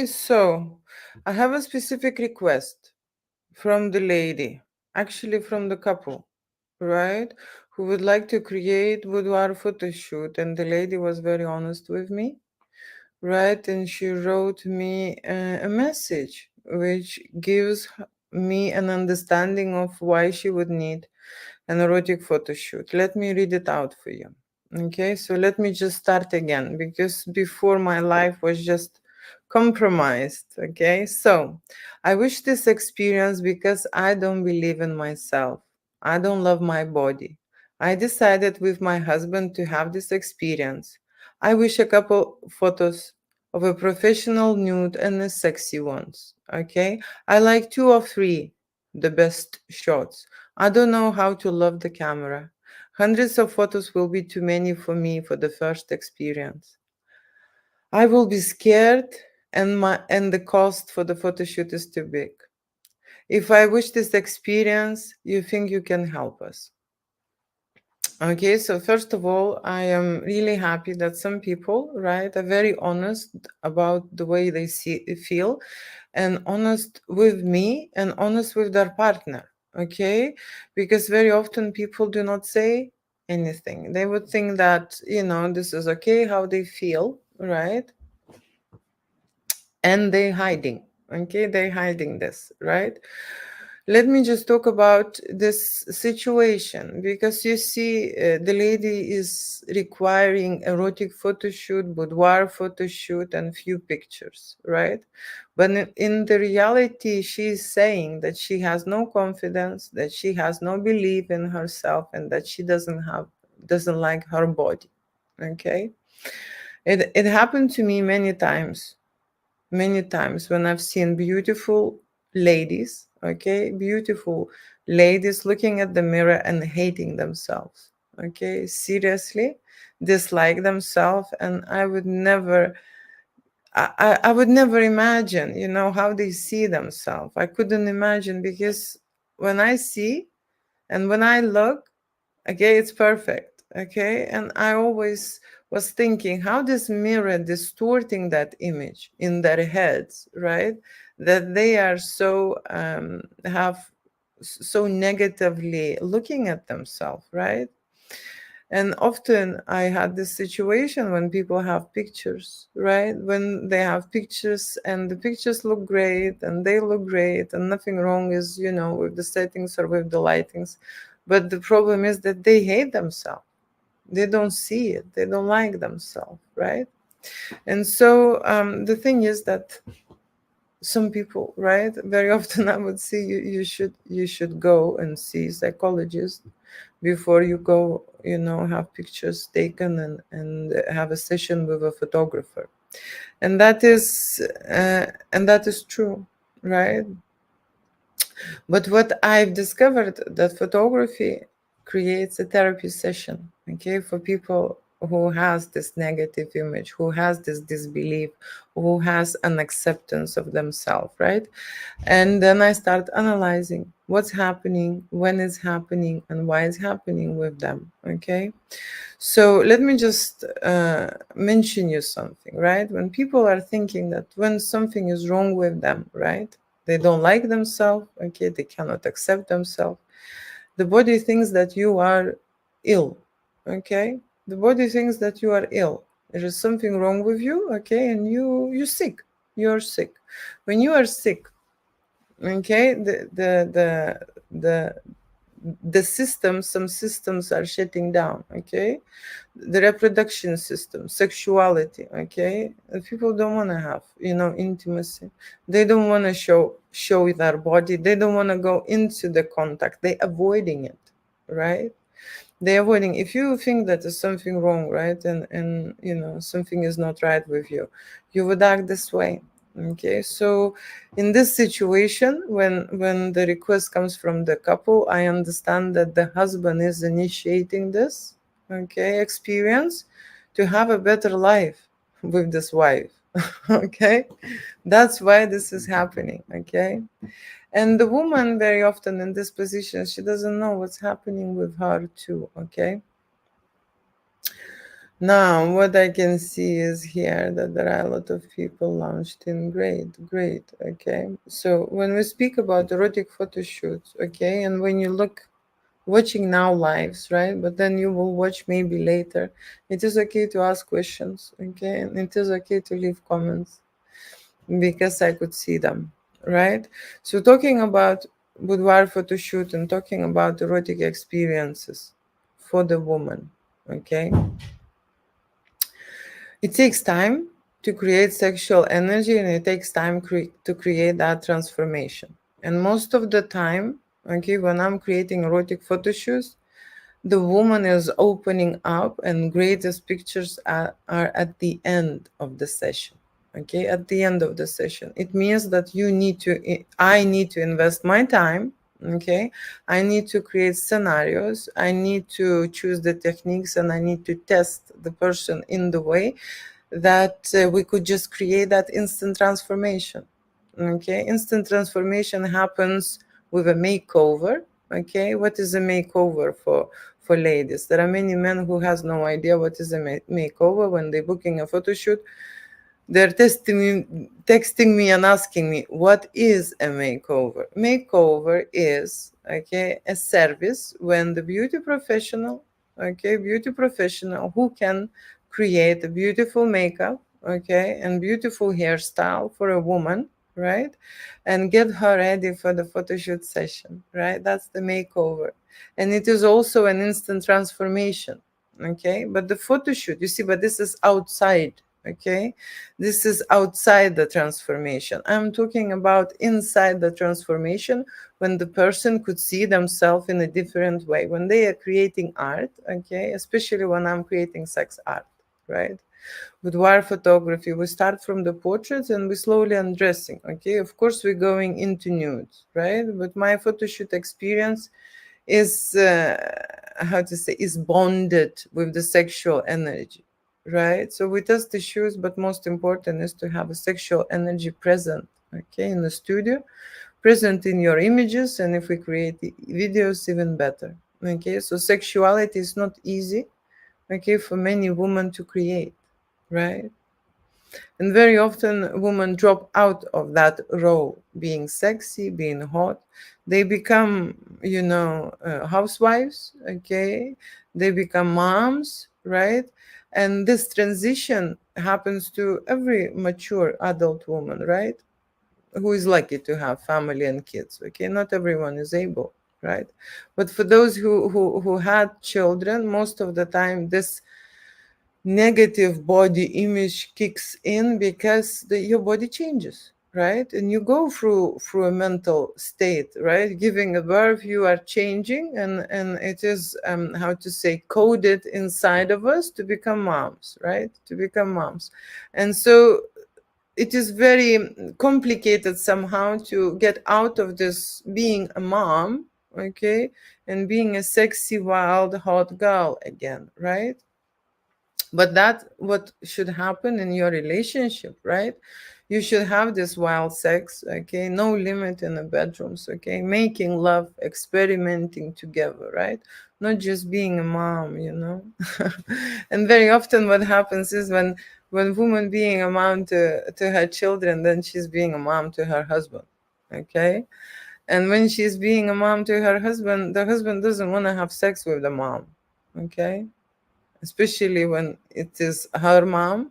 So, I have a specific request from the lady, actually from the couple, right? Who would like to create boudoir photo shoot, and the lady was very honest with me, right? And she wrote me a message which gives me an understanding of why she would need an erotic photo shoot. Let me read it out for you. Okay, so let me just start again because before my life was just compromised. Okay, so I wish this experience because I don't believe in myself. I don't love my body. I decided with my husband to have this experience. I wish a couple photos of a professional nude and a sexy ones. Okay, I like two or three, the best shots. I don't know how to love the camera. Hundreds of photos will be too many for me for the first experience. I will be scared and the cost for the photo shoot is too big. If I wish this experience, you think you can help us? Okay, so first of all, I am really happy that some people, right, are very honest about the way they feel, and honest with me and honest with their partner. Okay, because very often people do not say anything. They would think that, this is okay how they feel, right? And they hiding. Okay, they hiding this, right? Let me just talk about this situation because you see, the lady is requiring erotic photo shoot, boudoir photo shoot, and few pictures, right? But in the reality, she's saying that she has no confidence, that she has no belief in herself, and that she doesn't like her body. Okay, it happened to me many times when I've seen beautiful ladies, okay, beautiful ladies looking at the mirror and hating themselves, okay, seriously, dislike themselves, and I would never imagine, how they see themselves. I couldn't imagine because when I see and when I look, okay, it's perfect. Okay, and I always was thinking how this mirror distorting that image in their heads, right? That they are so have so negatively looking at themselves, right? And often I had this situation when people have pictures, right? When they have pictures and the pictures look great and they look great and nothing wrong is, with the settings or with the lightings. But the problem is that they hate themselves. They don't see it. They don't like themselves, right? And so the thing is that some people, right, very often I would say you should go and see psychologist before you go, have pictures taken and have a session with a photographer. And that is true, right? But what I've discovered that photography creates a therapy session, okay, for people who has this negative image, who has this disbelief, who has an acceptance of themselves, right? And then I start analyzing what's happening, when it's happening, and why it's happening with them, okay? So let me just mention you something, right? When people are thinking that when something is wrong with them, right? They don't like themselves, okay? They cannot accept themselves. The body thinks that you are ill, okay? The body thinks that you are ill. There is something wrong with you, okay? And you're sick. You're sick. When you are sick, okay, the systems, some systems are shutting down, okay, the reproduction system, sexuality, okay, and people don't want to have, intimacy. They don't want to show their body. They don't want to go into the contact. They avoiding it, right? They're avoiding. If you think that there's something wrong, right, and something is not right with you, you would act this way. Okay, so in this situation, when the request comes from the couple, I understand that the husband is initiating this, okay, experience to have a better life with this wife. Okay, that's why this is happening. Okay, and the woman very often in this position, she doesn't know what's happening with her too, okay? Now, what I can see is here that there are a lot of people launched in. Great, great. Okay. So when we speak about erotic photo shoots, okay, and when you look watching now lives, right? But then you will watch maybe later. It is okay to ask questions, okay? And it is okay to leave comments because I could see them, right? So talking about boudoir photo shoot and talking about erotic experiences for the woman, okay? It takes time to create sexual energy and it takes time to create that transformation. And most of the time, okay, when I'm creating erotic photo shoots, the woman is opening up and greatest pictures are at the end of the session. Okay, at the end of the session, it means that I need to invest my time. Okay, I need to create scenarios, I need to choose the techniques, and I need to test the person in the way that we could just create that instant transformation. Okay, instant transformation happens with a makeover. Okay, what is a makeover for ladies? There are many men who has no idea what is a makeover. When they're booking a photo shoot, they're texting me and asking me, what is a makeover? Makeover is, okay, a service when the beauty professional, okay, beauty professional who can create a beautiful makeup, okay, and beautiful hairstyle for a woman, right? And get her ready for the photo shoot session, right? That's the makeover. And it is also an instant transformation, okay? But the photo shoot, you see, but this is outside, okay? This is outside the transformation. I'm talking about inside the transformation, when the person could see themselves in a different way, when they are creating art, okay? Especially when I'm creating sex art, right? With wire photography, we start from the portraits and we slowly undressing, okay? Of course, we're going into nudes, right? But my photo shoot experience is how to say, is bonded with the sexual energy, right? So we test the shoes, but most important is to have a sexual energy present, okay, in the studio, present in your images, and if we create videos, even better. Okay, so sexuality is not easy, okay, for many women to create, right? And very often women drop out of that role, being sexy, being hot. They become, housewives, okay? They become moms, right? And this transition happens to every mature adult woman, right? Who is lucky to have family and kids, okay? Not everyone is able, right? But for those who had children, most of the time this negative body image kicks in because your body changes, right? And you go through a mental state, right? Giving a birth, you are changing, and it is how to say, coded inside of us to become moms, right? To become moms. And so it is very complicated somehow to get out of this being a mom, okay, and being a sexy wild hot girl again, right? But that what should happen in your relationship, right? You should have this wild sex, okay, no limit in the bedrooms, okay, making love, experimenting together, right? Not just being a mom. And very often what happens is when woman being a mom to her children, then she's being a mom to her husband, okay? And when she's being a mom to her husband, the husband doesn't want to have sex with the mom, okay? Especially when it is her mom.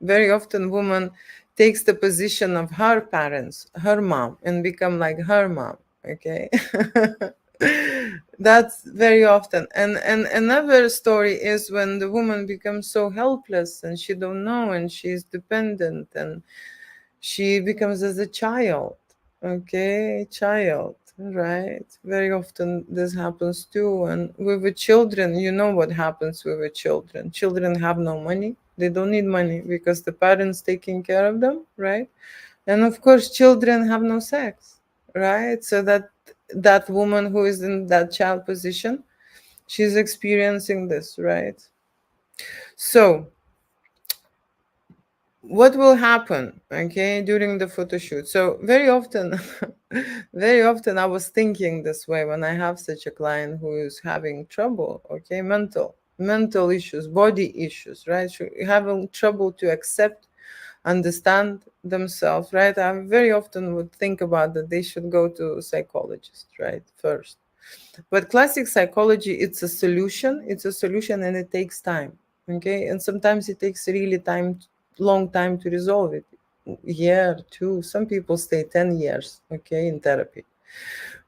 Very often woman takes the position of her parents, her mom, and become like her mom, okay? That's very often. And another story is when the woman becomes so helpless and she don't know and she's dependent and she becomes as a child, okay, child, right? Very often this happens too. And with the children, you know what happens with the children have no money, they don't need money because the parents taking care of them, right? And of course children have no sex, right? So that woman who is in that child position, she's experiencing this, right? So what will happen, okay, during the photo shoot? So very often very often I was thinking this way when I have such a client who is having trouble, okay, mental, mental issues, body issues, right? Having trouble to accept, understand themselves, right? I very often would think about that they should go to psychologist, right, first. But classic psychology, it's a solution. It's a solution, and it takes time. Okay, and sometimes it takes really long time to resolve it. Year, two. Some people stay 10 years. Okay, in therapy,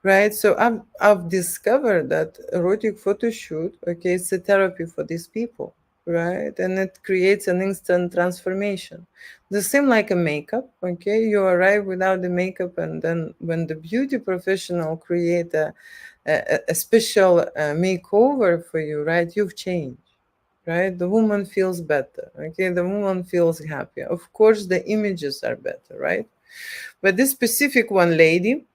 right? So I've discovered that erotic photo shoot. Okay, it's a therapy for these people, right? And it creates an instant transformation. The same like a makeup. Okay, you arrive without the makeup, and then when the beauty professional create a special makeover for you, right? You've changed, right? The woman feels better. Okay, the woman feels happier. Of course, the images are better, right? But this specific one lady,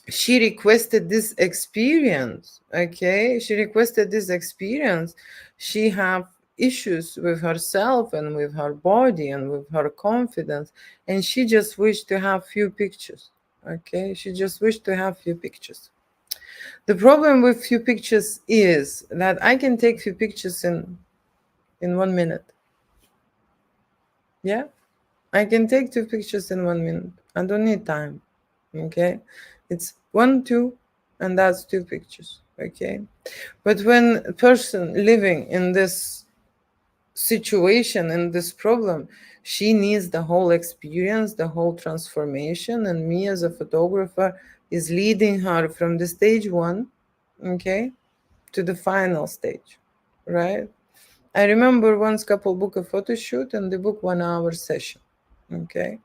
she requested this experience. Okay, she requested this experience. She have issues with herself and with her body and with her confidence, and she just wished to have few pictures. Okay, she just wished to have few pictures. The problem with few pictures is that I can take few pictures in 1 minute. Yeah, I can take two pictures in 1 minute. I don't need time. Okay, it's one, two, and that's two pictures. Okay, but when a person living in this situation, in this problem, she needs the whole experience, the whole transformation, and me as a photographer is leading her from the stage one, okay, to the final stage, right? I remember once couple book a photo shoot and they book 1 hour session. Okay.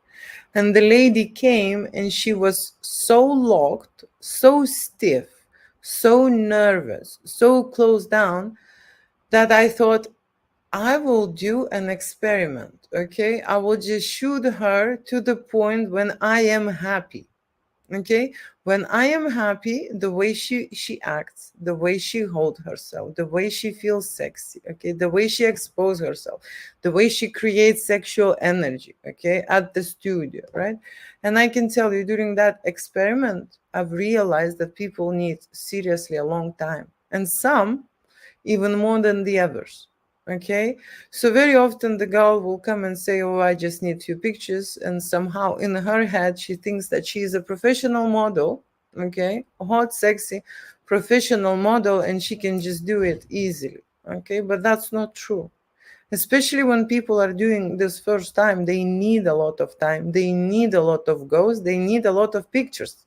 And the lady came and she was so locked, so stiff, so nervous, so closed down that I thought, I will do an experiment. Okay. I will just shoot her to the point when I am happy. Okay, when I am happy, the way she acts, the way she holds herself, the way she feels sexy, okay, the way she exposes herself, the way she creates sexual energy, okay, at the studio, right? And I can tell you, during that experiment, I've realized that people need seriously a long time, and some even more than the others. Okay, so very often the girl will come and say, oh, I just need few pictures, and somehow in her head she thinks that she is a professional model. Okay, hot, sexy professional model, and she can just do it easily. Okay, but that's not true. Especially when people are doing this first time, they need a lot of time, they need a lot of goals, they need a lot of pictures.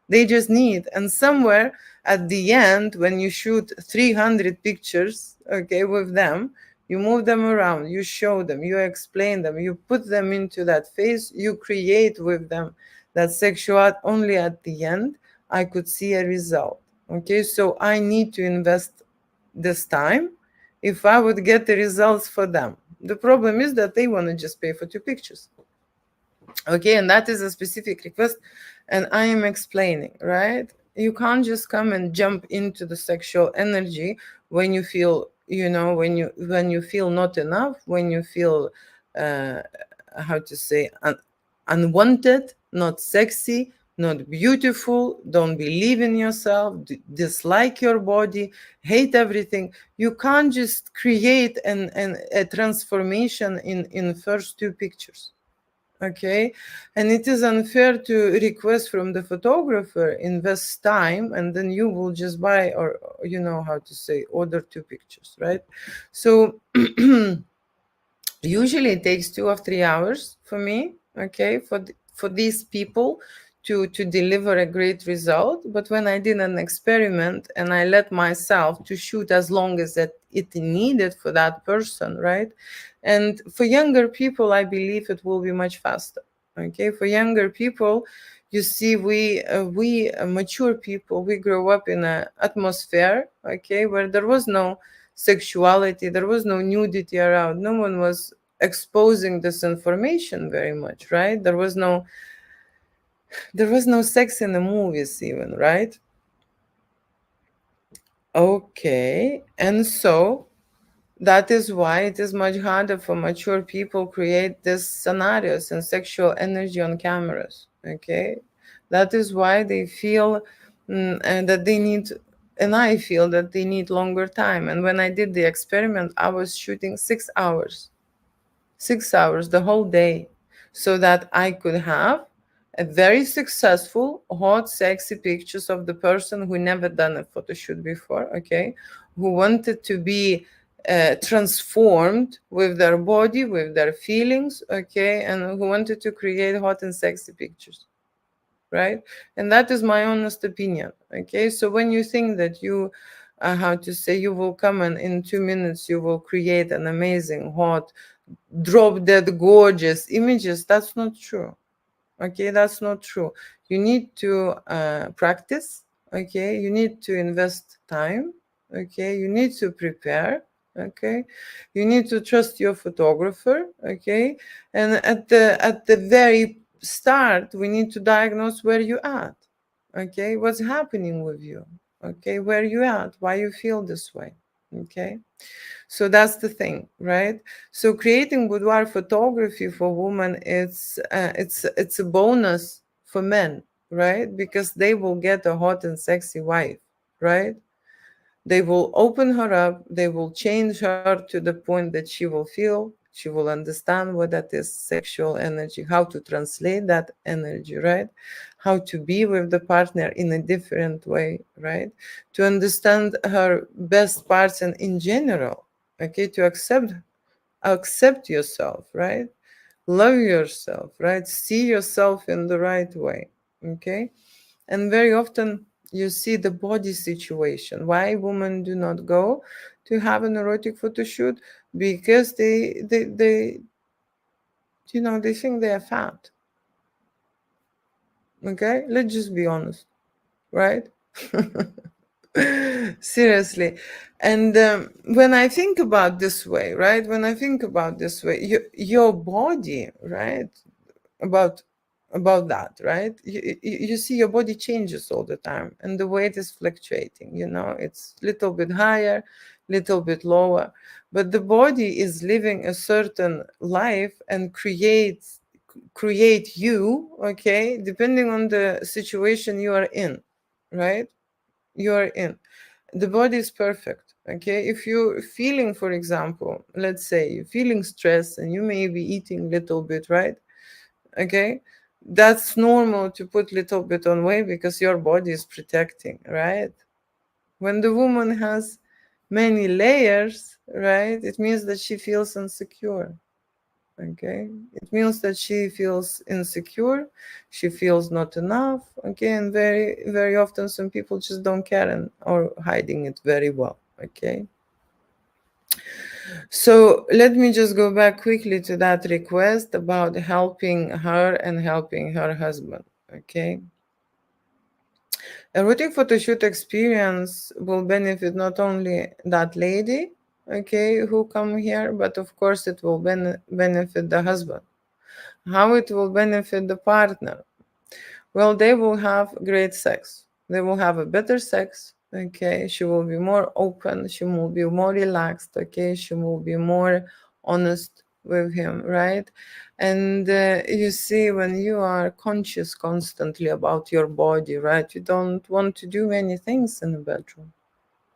They just need, and somewhere at the end, when you shoot 300 pictures, okay, with them, you move them around, you show them, you explain them, you put them into that phase, you create with them that sexual. Only at the end, I could see a result. Okay, so I need to invest this time if I would get the results for them. The problem is that they want to just pay for two pictures. Okay, and that is a specific request, and I am explaining, right? You can't just come and jump into the sexual energy when you feel, when you feel not enough, when you feel uh, how to say, unwanted, not sexy, not beautiful, don't believe in yourself, dislike your body, hate everything. You can't just create a transformation in first two pictures. Okay, and it is unfair to request from the photographer invest time and then you will just buy, or how to say, order two pictures, right? So usually it takes 2 or 3 hours for me, okay, for these people to deliver a great result. But when I did an experiment and I let myself to shoot as long as that it needed for that person, right? And for younger people, I believe it will be much faster. Okay, for younger people, you see, we mature people, we grow up in an atmosphere, okay, where there was no sexuality, there was no nudity around, no one was exposing this information very much, right? There was no sex in the movies even, right? Okay, and so that is why it is much harder for mature people create these scenarios and sexual energy on cameras. Okay, that is why they feel and that they need and I feel that they need longer time. And when I did the experiment, I was shooting 6 hours, 6 hours the whole day, so that I could have a very successful, hot, sexy pictures of the person who never done a photo shoot before, okay, who wanted to be transformed with their body, with their feelings, okay, and who wanted to create hot and sexy pictures, right? And that is my honest opinion, okay? So when you think that you, how to say, you will come and in 2 minutes you will create an amazing, hot, drop dead gorgeous images, that's not true, okay? That's not true. You need to practice, okay? You need to invest time, okay? You need to prepare, okay? You need to trust your photographer, okay? And at the very start, we need to diagnose where you at, okay? What's happening with you, okay? Where you at, why you feel this way, okay? So that's the thing, right? So creating boudoir photography for women, it's a bonus for men, right? Because they will get a hot and sexy wife, right? They will open her up, they will change her to the point that she will feel, she will understand what that is sexual energy, how to translate that energy, right? How to be with the partner in a different way, right? To understand her best parts and in general, okay, to accept yourself, right? Love yourself, right? See yourself in the right way, okay? And very often you see the body situation. Why women do not go to have an erotic photo shoot? Because they they think they are fat. Okay, let's just be honest, right? Seriously. And when I think about this way, right? When I think about this way, your body, right? about that, right? You see your body changes all the time, and the weight is fluctuating, it's little bit higher, little bit lower, but the body is living a certain life and create you, okay, depending on the situation you are in, right? You are in. The body is perfect, okay? If you're feeling, for example, let's say you're feeling stress and you may be eating a little bit, right? Okay, that's normal to put little bit on weight because your body is protecting, right? When the woman has many layers, right, it means that she feels insecure. Okay, it means that she feels insecure, she feels not enough, okay, and very very often some people just don't care and or hiding it very well, okay. So let me just go back quickly to that request about helping her and helping her husband. Okay. Erotic photoshoot experience will benefit not only that lady, okay, who come here, but of course it will benefit the husband. How it will benefit the partner? Well, they will have great sex. They will have a better sex. Okay. She will be more open. She will be more relaxed. Okay. She will be more honest with him. Right. And you see, when you are conscious constantly about your body, right, you don't want to do many things in the bedroom.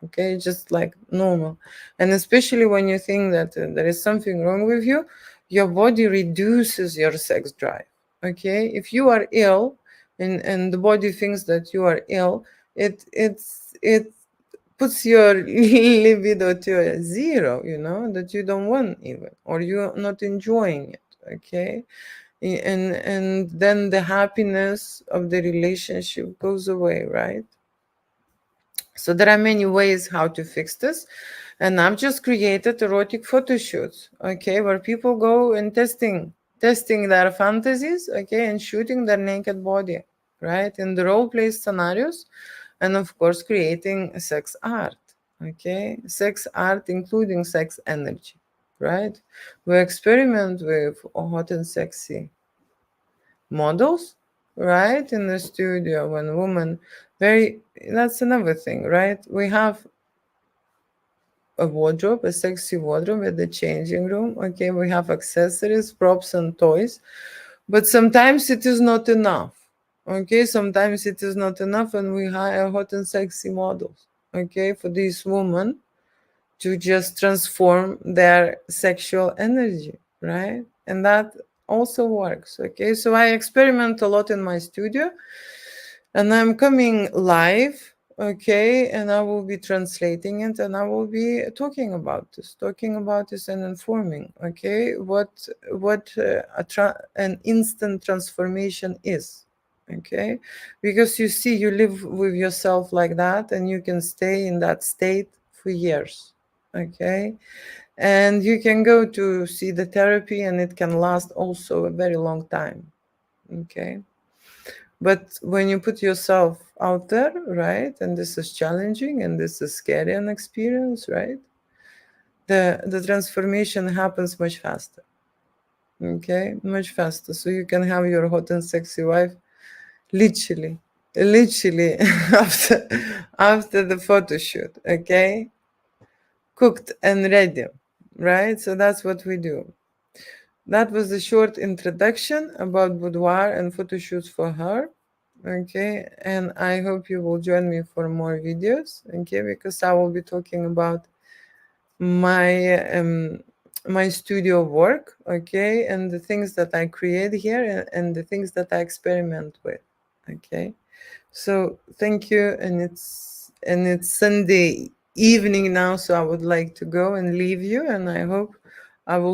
Okay. Just like normal. And especially when you think that there is something wrong with you, your body reduces your sex drive. Okay. If you are ill, and the body thinks that you are ill, it puts your libido to a zero, that you don't want even, or you're not enjoying it, okay. And then the happiness of the relationship goes away, right? So there are many ways how to fix this. And I've just created erotic photo shoots, okay, where people go and testing their fantasies, okay, and shooting their naked body, right, in the role play scenarios, and of course creating sex art, okay, sex art including sex energy, right? We experiment with hot and sexy models, right, in the studio when women very that's another thing, right? We have a wardrobe, a sexy wardrobe at the changing room, okay, we have accessories, props and toys, but sometimes it is not enough, okay, sometimes it is not enough and we hire hot and sexy models, okay, for these women to just transform their sexual energy, right? And that also works, okay? So I experiment a lot in my studio, and I'm coming live, okay, and I will be translating it, and I will be talking about this and informing, okay, what an instant transformation is, okay, because you see, you live with yourself like that, and you can stay in that state for years, okay, and you can go to see the therapy, and it can last also a very long time, okay. But when you put yourself out there, right, and this is challenging and this is scary an experience, right, the transformation happens much faster, okay, much faster. So you can have your hot and sexy wife literally after the photo shoot, okay, cooked and ready, right? So that's what we do. That was a short introduction about boudoir and photo shoots for her. Okay, and I hope you will join me for more videos. Okay, because I will be talking about my my studio work. Okay, and the things that I create here, and the things that I experiment with. Okay, so thank you, and it's Sunday evening now, so I would like to go and leave you, and I hope I will